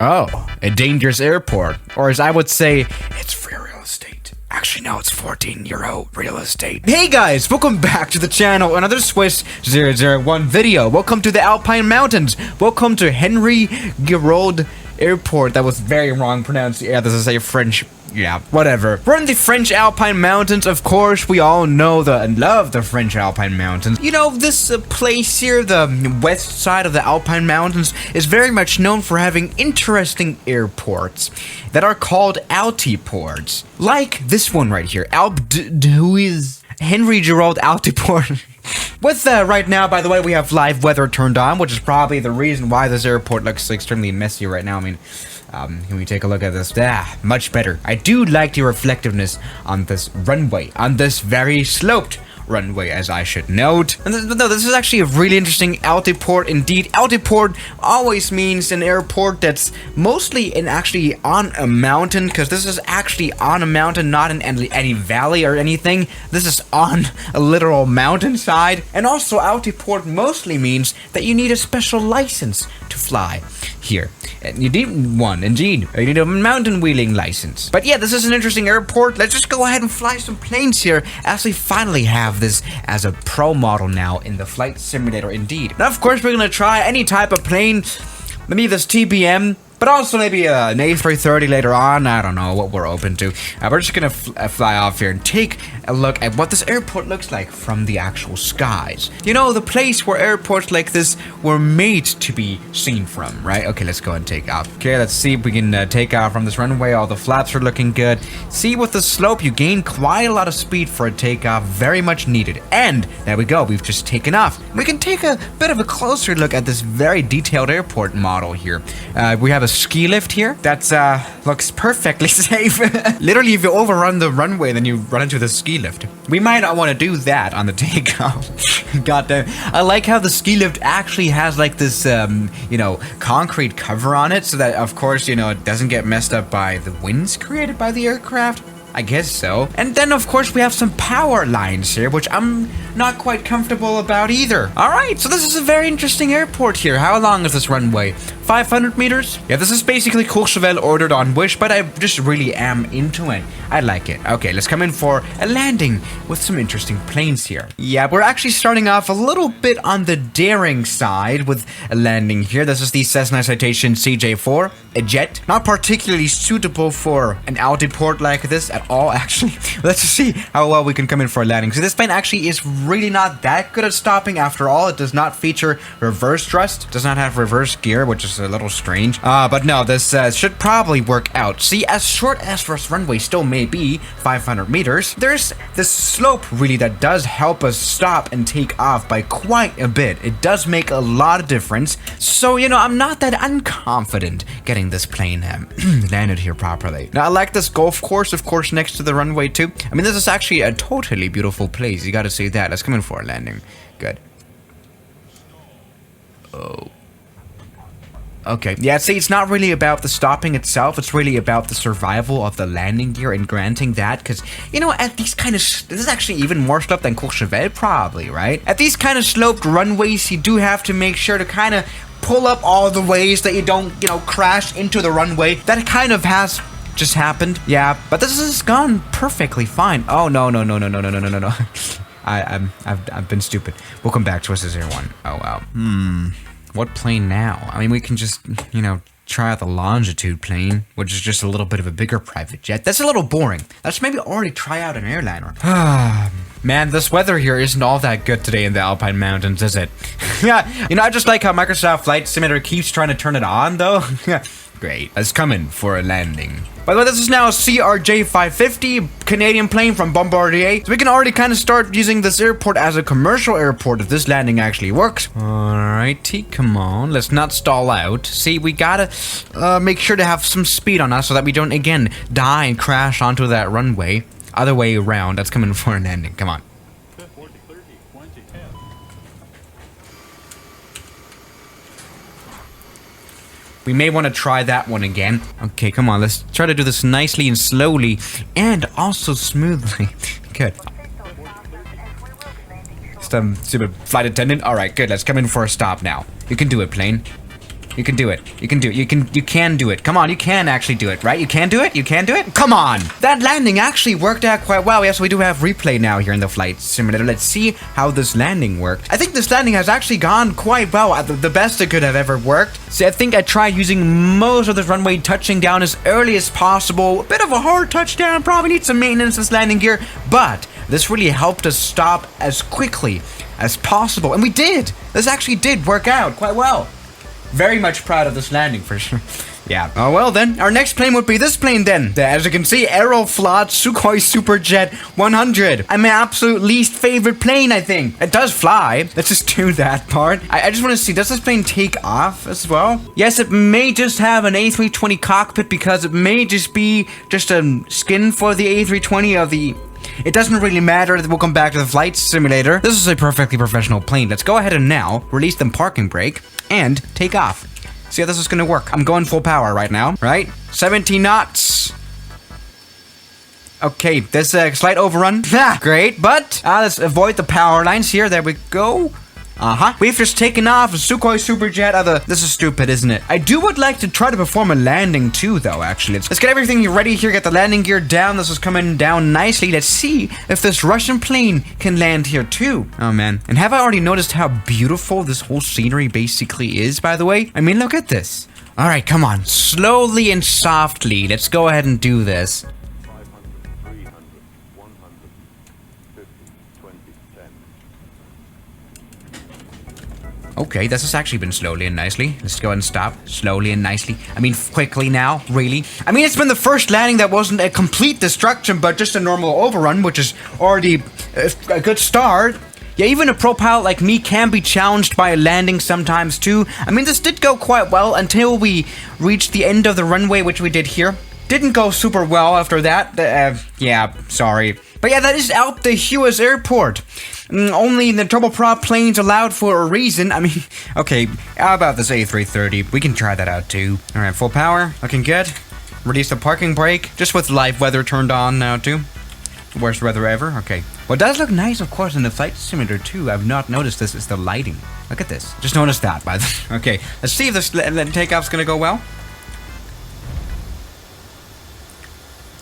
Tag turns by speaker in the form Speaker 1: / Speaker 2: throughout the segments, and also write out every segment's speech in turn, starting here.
Speaker 1: Oh, a dangerous airport. Or as I would say, it's free real estate. Actually, no, it's 14-euro real estate. Hey guys, welcome back to the channel. Another Swiss 001 video. Welcome to the Alpine Mountains. Welcome to Henry Giraud Airport. That was very wrong pronounced. Yeah, this is a French. Yeah, whatever. We're in the French Alpine Mountains. Of course, we all know and love the French Alpine Mountains. You know, this place here, the west side of the Alpine Mountains, is very much known for having interesting airports that are called Altiports. Like this one right here. Henry Giraud Altiport. With right now, by the way, we have live weather turned on, which is probably the reason why this airport looks extremely messy right now. I mean, can we take a look at this? Much better. I do like the reflectiveness on this runway, on this very sloped runway, as I should note. And no, this is actually a really interesting altiport indeed. Altiport always means an airport that's mostly actually on a mountain, because this is actually on a mountain, not in any valley or anything. This is on a literal mountainside. And also, altiport mostly means that you need a special license to fly here. And you need one, indeed. You need a mountain wheeling license. But yeah, this is an interesting airport. Let's just go ahead and fly some planes here, as we finally have this as a pro model now in the flight simulator indeed. Now, of course, we're gonna try any type of plane, maybe this TBM, but also maybe an A330 later on. I don't know what we're open to. We're just gonna fly off here and take a look at what this airport looks like from the actual skies. You know, the place where airports like this were made to be seen from, right? Okay, let's go and take off. Okay, let's see if we can take off from this runway. All the flaps are looking good. See, with the slope, you gain quite a lot of speed for a takeoff. Very much needed. And there we go. We've just taken off. We can take a bit of a closer look at this very detailed airport model here. We have a ski lift here. That's looks perfectly safe. Literally, if you overrun the runway, then you run into the ski lift. We might not want to do that on the takeoff. God damn. I like how the ski lift actually has like this, you know, concrete cover on it, so that, of course, you know, it doesn't get messed up by the winds created by the aircraft. I guess so. And then, of course, we have some power lines here, which I'm not quite comfortable about either. All right, so this is a very interesting airport here. How long is this runway? 500 meters? Yeah, this is basically Courchevel ordered on Wish, but I just really am into it. I like it. Okay, let's come in for a landing with some interesting planes here. Yeah, we're actually starting off a little bit on the daring side with a landing here. This is the Cessna Citation CJ4, a jet. Not particularly suitable for an altiport like this at all, actually. Let's just see how well we can come in for a landing. So this plane actually is really not that good at stopping after all. It does not feature reverse thrust, does not have reverse gear, which is a little strange. But no, this should probably work out. See, as short as this runway still may be, 500 meters, there's this slope really that does help us stop and take off by quite a bit. It does make a lot of difference. So, you know, I'm not that unconfident getting this plane landed here properly. Now, I like this golf course, of course, next to the runway too. I mean, this is actually a totally beautiful place. You gotta see that. Let's come in for a landing. Good. Oh. Okay, yeah, see, it's not really about the stopping itself, it's really about the survival of the landing gear and granting that, because, you know, at these kind of, this is actually even more slope than Courchevel, probably, right? At these kind of sloped runways, you do have to make sure to kind of pull up all the ways that you don't, you know, crash into the runway. That kind of has just happened, yeah, but this has gone perfectly fine. Oh, no. I've been stupid. We'll come back to us as one. Oh, wow. What plane now? I mean, we can just, you know, try out the Longitude plane, which is just a little bit of a bigger private jet. That's a little boring. Let's maybe already try out an airliner. Man, this weather here isn't all that good today in the Alpine Mountains, is it? Yeah, you know, I just like how Microsoft Flight Simulator keeps trying to turn it on, though. Great. Let's come in for a landing. By the way, this is now a CRJ 550 Canadian plane from Bombardier. So we can already kind of start using this airport as a commercial airport if this landing actually works. Alrighty, come on. Let's not stall out. See, we gotta make sure to have some speed on us so that we don't, again, die and crash onto that runway. Other way around. Let's come in for a landing. Come on. We may want to try that one again. Okay, come on. Let's try to do this nicely and slowly and also smoothly. Good. Stupid flight attendant. All right, good. Let's come in for a stop now. You can do it, plane. You can do it. You can do it. You can do it. Come on, you can actually do it, right? You can do it? You can do it? Come on! That landing actually worked out quite well. Yes, we do have replay now here in the flight simulator. Let's see how this landing worked. I think this landing has actually gone quite well. The best it could have ever worked. See, I think I tried using most of this runway touching down as early as possible. A bit of a hard touchdown. Probably need some maintenance this landing gear. But this really helped us stop as quickly as possible. And we did! This actually did work out quite well. Very much proud of this landing for sure. Yeah. Oh, well then. Our next plane would be this plane then. As you can see, Aeroflot Sukhoi Superjet 100. My absolute least favorite plane, I think. It does fly. Let's just do that part. I just want to see, does this plane take off as well? Yes, it may just have an A320 cockpit because it may just be just a skin for the A320 of the... It doesn't really matter. We'll come back to the flight simulator. This is a perfectly professional plane. Let's go ahead and now release the parking brake and take off. See how this is going to work. I'm going full power right now, right? 17 knots. Okay, there's a slight overrun. Great, but let's avoid the power lines here. There we go. We've just taken off a Sukhoi Superjet. This is stupid, isn't it? I would like to try to perform a landing too, though, actually. Let's get everything ready here, get the landing gear down. This is coming down nicely. Let's see if this Russian plane can land here too. Oh, man. And have I already noticed how beautiful this whole scenery basically is, by the way? I mean, look at this. All right, come on. Slowly and softly. Let's go ahead and do this.
Speaker 2: 500, 300, 100, 50, 20, 10.
Speaker 1: Okay, this has actually been slowly and nicely. Let's go ahead and stop. Slowly and nicely. I mean, quickly now, really. I mean, it's been the first landing that wasn't a complete destruction, but just a normal overrun, which is already a good start. Yeah, even a pro pilot like me can be challenged by a landing sometimes, too. I mean, this did go quite well until we reached the end of the runway, which we did here. Didn't go super well after that. Yeah, sorry. But yeah, that is out the US airport. Only the turboprop planes allowed for a reason. I mean, okay, how about this A330? We can try that out too. All right, full power, looking good. Release the parking brake, just with live weather turned on now too. Worst weather ever, okay. What does look nice, of course, in the flight simulator too, I've not noticed this, is the lighting. Look at this, just noticed that, by the way. Okay, let's see if this takeoff's gonna go well.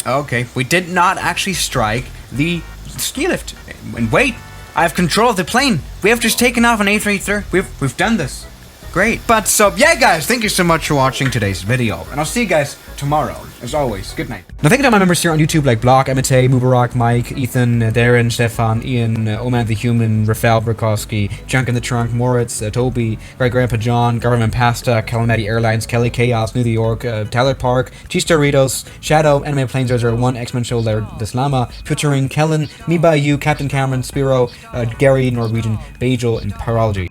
Speaker 1: Okay, we did not actually strike the ski lift. And wait, I have control of the plane. We have just taken off an A330. We've done this. Great. But so, yeah, guys, thank you so much for watching today's video. And I'll see you guys tomorrow. As always, good night. Now, thank you to my members here on YouTube like Block, Emite, Mubarak, Mike, Ethan, Darren, Stefan, Ian, Oman the Human, Rafael Brikowski, Junk in the Trunk, Moritz, Toby, Great Grandpa John, Government Pasta, Calamity Airlines, Kelly Chaos, New York, Tyler Park, Cheese Doritos, Shadow, Anime Planes 001, X-Men Show, Laird Deslama, Twittering, Kellen, Me By You, Captain Cameron, Spiro, Gary, Norwegian, Bajel, and Parology.